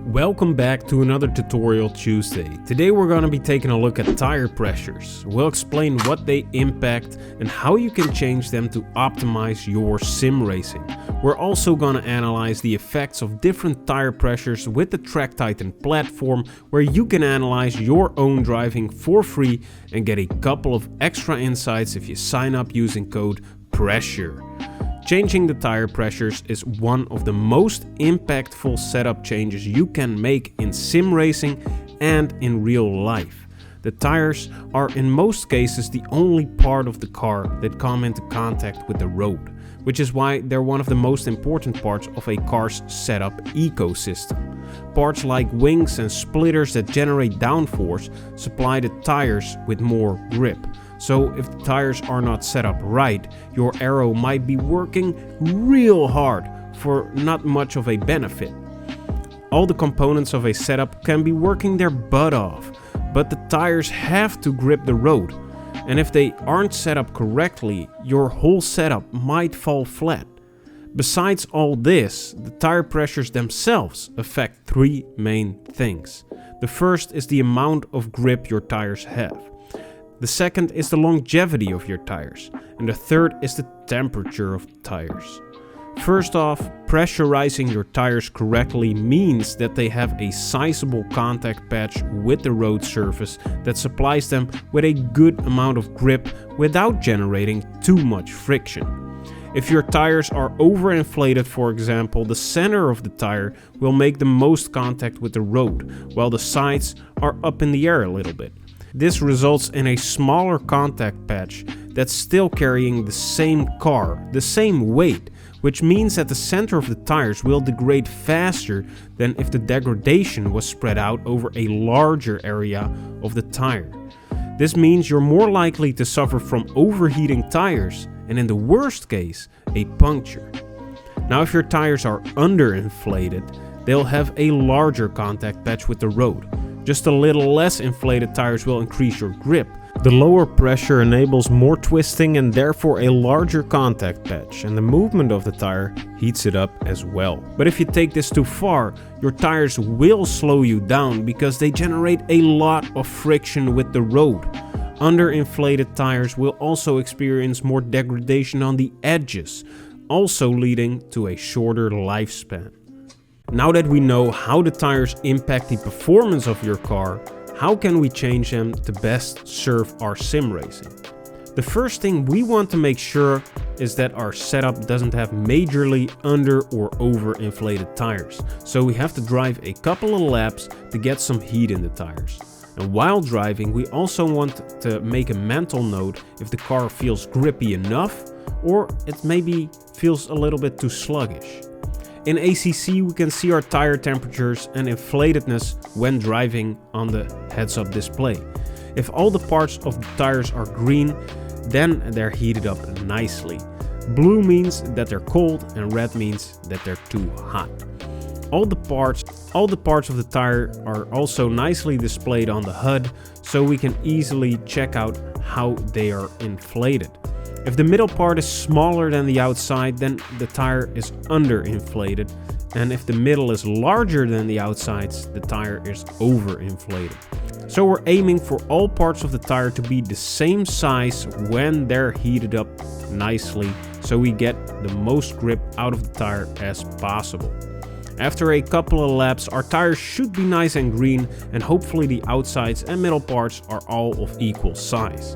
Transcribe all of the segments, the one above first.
Welcome back to another Tutorial Tuesday. Today we're going to be taking a look at tire pressures. We'll explain what they impact and how you can change them to optimize your sim racing. We're also going to analyze the effects of different tire pressures with the Track Titan platform, where you can analyze your own driving for free and get a couple of extra insights if you sign up using code PRESSURE. Changing the tire pressures is one of the most impactful setup changes you can make in sim racing and in real life. The tires are in most cases the only part of the car that come into contact with the road, which is why they're one of the most important parts of a car's setup ecosystem. Parts like wings and splitters that generate downforce supply the tires with more grip. So if the tires are not set up right, your aero might be working real hard for not much of a benefit. All the components of a setup can be working their butt off, but the tires have to grip the road. And if they aren't set up correctly, your whole setup might fall flat. Besides all this, the tire pressures themselves affect three main things. The first is the amount of grip your tires have. The second is the longevity of your tires, and the third is the temperature of the tires. First off, pressurizing your tires correctly means that they have a sizable contact patch with the road surface that supplies them with a good amount of grip without generating too much friction. If your tires are overinflated, for example, the center of the tire will make the most contact with the road, while the sides are up in the air a little bit. This results in a smaller contact patch that's still carrying the same car, the same weight, which means that the center of the tires will degrade faster than if the degradation was spread out over a larger area of the tire. This means you're more likely to suffer from overheating tires and, in the worst case, a puncture. Now, if your tires are underinflated, they'll have a larger contact patch with the road. Just a little less inflated tires will increase your grip. The lower pressure enables more twisting and therefore a larger contact patch, and the movement of the tire heats it up as well. But if you take this too far, your tires will slow you down because they generate a lot of friction with the road. Underinflated tires will also experience more degradation on the edges, also leading to a shorter lifespan. Now that we know how the tires impact the performance of your car, how can we change them to best serve our sim racing? The first thing we want to make sure is that our setup doesn't have majorly under or overinflated tires. So we have to drive a couple of laps to get some heat in the tires. And while driving, we also want to make a mental note if the car feels grippy enough or it maybe feels a little bit too sluggish. In ACC, we can see our tire temperatures and inflatedness when driving on the heads-up display. If all the parts of the tires are green, then they're heated up nicely. Blue means that they're cold and red means that they're too hot. All the parts of the tire are also nicely displayed on the HUD, so we can easily check out how they are inflated. If the middle part is smaller than the outside, then the tire is underinflated. And if the middle is larger than the outsides, the tire is overinflated. So we're aiming for all parts of the tire to be the same size when they're heated up nicely, so we get the most grip out of the tire as possible. After a couple of laps, our tires should be nice and green, and hopefully the outsides and middle parts are all of equal size.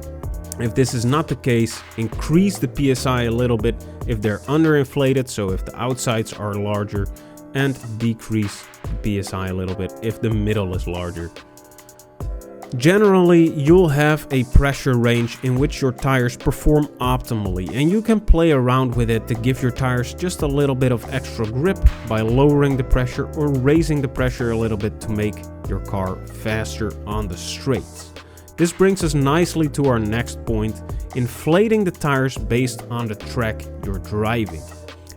If this is not the case, increase the PSI a little bit if they're underinflated, so if the outsides are larger, and decrease the PSI a little bit if the middle is larger. Generally, you'll have a pressure range in which your tires perform optimally, and you can play around with it to give your tires just a little bit of extra grip by lowering the pressure or raising the pressure a little bit to make your car faster on the straights. This brings us nicely to our next point, inflating the tires based on the track you're driving.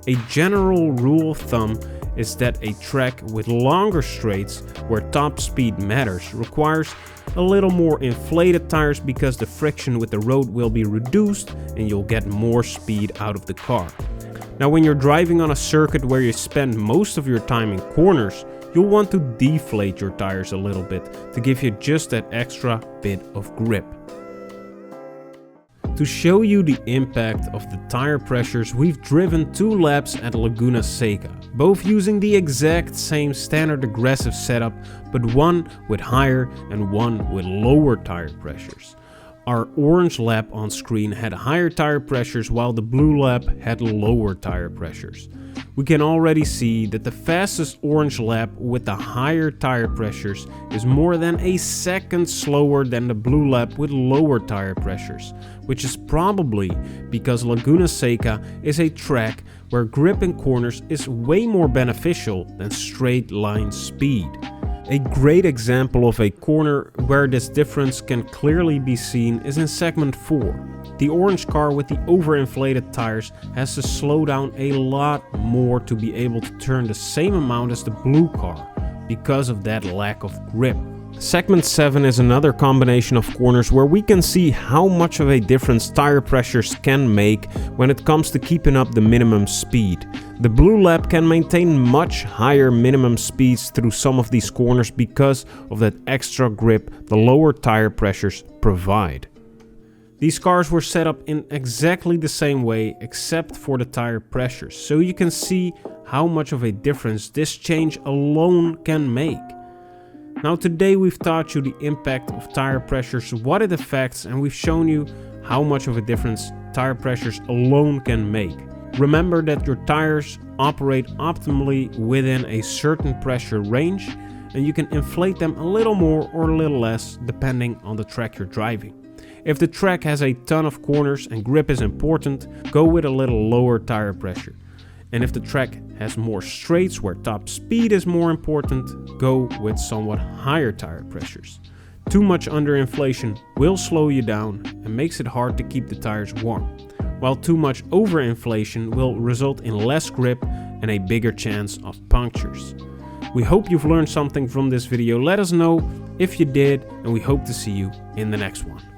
A general rule of thumb is that a track with longer straights, where top speed matters, requires a little more inflated tires because the friction with the road will be reduced and you'll get more speed out of the car. Now, when you're driving on a circuit where you spend most of your time in corners, you'll want to deflate your tires a little bit to give you just that extra bit of grip. To show you the impact of the tire pressures, we've driven 2 laps at Laguna Seca, both using the exact same standard aggressive setup, but one with higher and one with lower tire pressures. Our orange lap on screen had higher tire pressures while the blue lap had lower tire pressures. We can already see that the fastest orange lap with the higher tire pressures is more than a second slower than the blue lap with lower tire pressures, which is probably because Laguna Seca is a track where grip in corners is way more beneficial than straight line speed. A great example of a corner where this difference can clearly be seen is in segment 4. The orange car with the overinflated tires has to slow down a lot more to be able to turn the same amount as the blue car because of that lack of grip. Segment 7 is another combination of corners where we can see how much of a difference tire pressures can make when it comes to keeping up the minimum speed. The blue lap can maintain much higher minimum speeds through some of these corners because of that extra grip the lower tire pressures provide. These cars were set up in exactly the same way except for the tire pressures, so you can see how much of a difference this change alone can make. Now today we've taught you the impact of tire pressures, what it affects, and we've shown you how much of a difference tire pressures alone can make. Remember that your tires operate optimally within a certain pressure range, and you can inflate them a little more or a little less depending on the track you're driving. If the track has a ton of corners and grip is important, go with a little lower tire pressure. And if the track has more straights where top speed is more important, go with somewhat higher tire pressures. Too much underinflation will slow you down and makes it hard to keep the tires warm, while too much overinflation will result in less grip and a bigger chance of punctures. We hope you've learned something from this video. Let us know if you did, and we hope to see you in the next one.